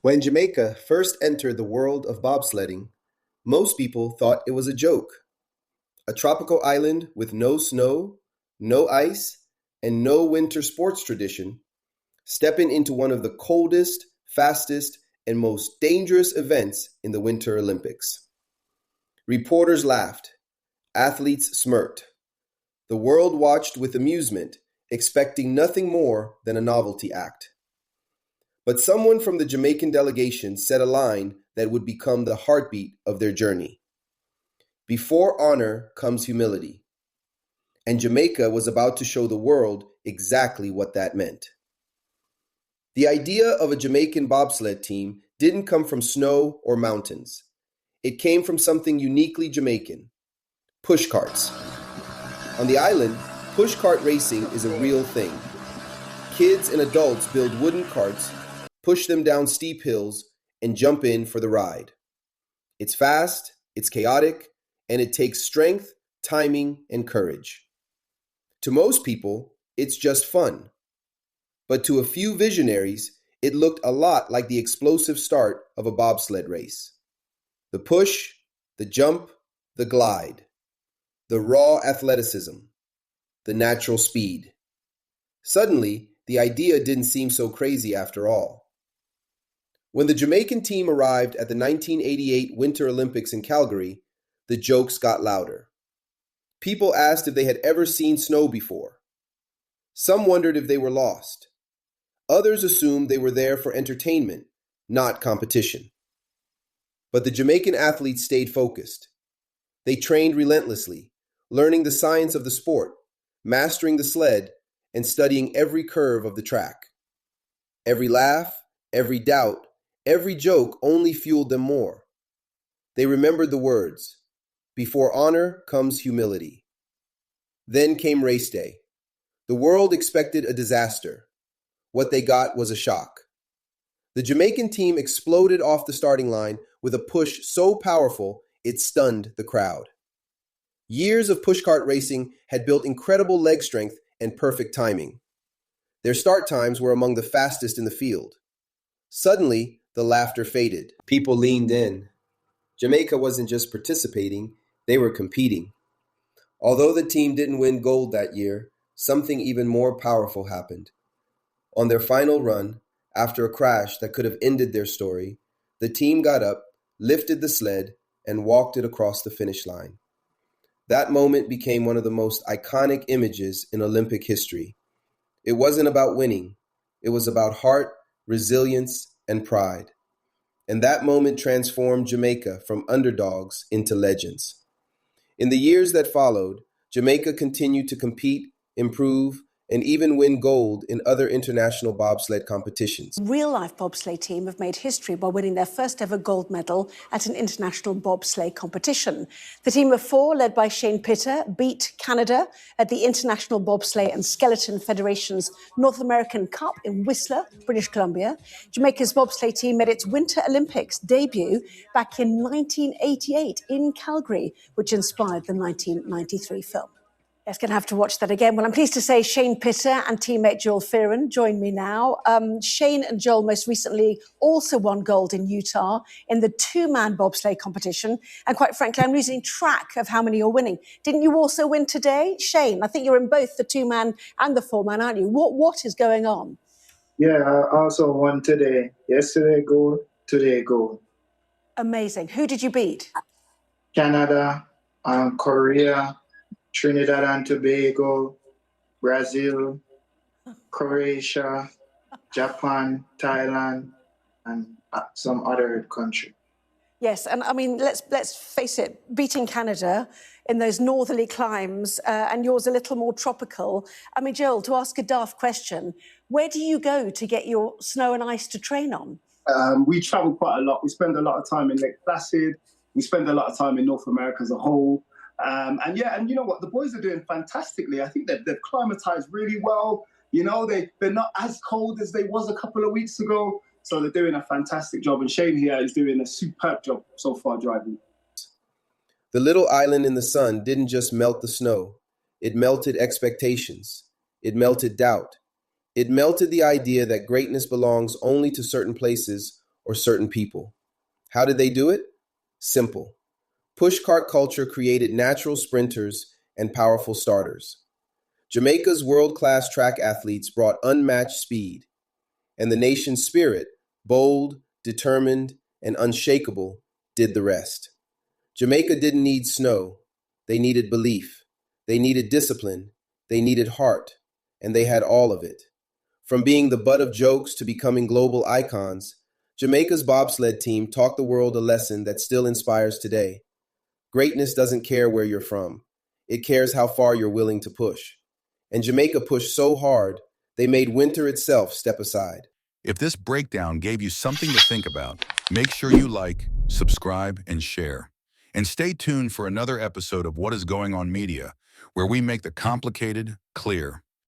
When Jamaica first entered the world of bobsledding, most people thought it was a joke. A tropical island with no snow, no ice, and no winter sports tradition, stepping into one of the coldest, fastest, and most dangerous events in the Winter Olympics. Reporters laughed. Athletes smirked. The world watched with amusement, expecting nothing more than a novelty act. But someone from the Jamaican delegation said a line that would become the heartbeat of their journey. Before honor comes humility. And Jamaica was about to show the world exactly what that meant. The idea of a Jamaican bobsled team didn't come from snow or mountains. It came from something uniquely Jamaican: pushcarts. On the island, pushcart racing is a real thing. Kids and adults build wooden carts, push them down steep hills, and jump in for the ride. It's fast, it's chaotic, and it takes strength, timing, and courage. To most people, it's just fun. But to a few visionaries, it looked a lot like the explosive start of a bobsled race. The push, the jump, the glide. The raw athleticism. The natural speed. Suddenly, the idea didn't seem so crazy after all. When the Jamaican team arrived at the 1988 Winter Olympics in Calgary, the jokes got louder. People asked if they had ever seen snow before. Some wondered if they were lost. Others assumed they were there for entertainment, not competition. But the Jamaican athletes stayed focused. They trained relentlessly, learning the science of the sport, mastering the sled, and studying every curve of the track. Every laugh, every doubt, every joke only fueled them more. They remembered the words, "Before honor comes humility." Then came race day. The world expected a disaster. What they got was a shock. The Jamaican team exploded off the starting line with a push so powerful it stunned the crowd. Years of pushcart racing had built incredible leg strength and perfect timing. Their start times were among the fastest in the field. Suddenly, the laughter faded. People leaned in. Jamaica wasn't just participating, they were competing. Although the team didn't win gold that year, something even more powerful happened. On their final run, after a crash that could have ended their story, the team got up, lifted the sled, and walked it across the finish line. That moment became one of the most iconic images in Olympic history. It wasn't about winning. It was about heart, resilience, and pride. And that moment transformed Jamaica from underdogs into legends. In the years that followed, Jamaica continued to compete, improve, and even win gold in other international bobsled competitions. Real-life bobsleigh team have made history by winning their first ever gold medal at an international bobsleigh competition. The team of four, led by Shane Pitter, beat Canada at the International Bobsleigh and Skeleton Federation's North American Cup in Whistler, British Columbia. Jamaica's bobsleigh team made its Winter Olympics debut back in 1988 in Calgary, which inspired the 1993 film. Yes, going to have to watch that again. Well, I'm pleased to say Shane Pitter and teammate Joel Fearon join me now. Shane and Joel most recently also won gold in Utah in the two-man bobsleigh competition. And quite frankly, I'm losing track of how many you're winning. Didn't you also win today? Shane, I think you're in both the two-man and the four-man, aren't you? What is going on? Yeah, I also won today. Yesterday gold, today gold. Amazing. Who did you beat? Canada, Korea, Trinidad and Tobago, Brazil, Croatia, Japan, Thailand, and some other country. Yes, and I mean, let's face it, beating Canada in those northerly climes, and yours a little more tropical. I mean, Joel, to ask a daft question, where do you go to get your snow and ice to train on? We travel quite a lot. We spend a lot of time in Lake Placid. We spend a lot of time in North America as a whole. And you know what? The boys are doing fantastically. I think they've climatized really well. You know, they're not as cold as they was a couple of weeks ago. So they're doing a fantastic job. And Shane here is doing a superb job so far driving. The little island in the sun didn't just melt the snow. It melted expectations. It melted doubt. It melted the idea that greatness belongs only to certain places or certain people. How did they do it? Simple. Pushcart culture created natural sprinters and powerful starters. Jamaica's world-class track athletes brought unmatched speed, and the nation's spirit, bold, determined, and unshakable, did the rest. Jamaica didn't need snow. They needed belief. They needed discipline. They needed heart. And they had all of it. From being the butt of jokes to becoming global icons, Jamaica's bobsled team taught the world a lesson that still inspires today. Greatness doesn't care where you're from. It cares how far you're willing to push. And Jamaica pushed so hard, they made winter itself step aside. If this breakdown gave you something to think about, make sure you like, subscribe, and share. And stay tuned for another episode of What is Going On Media, where we make the complicated clear.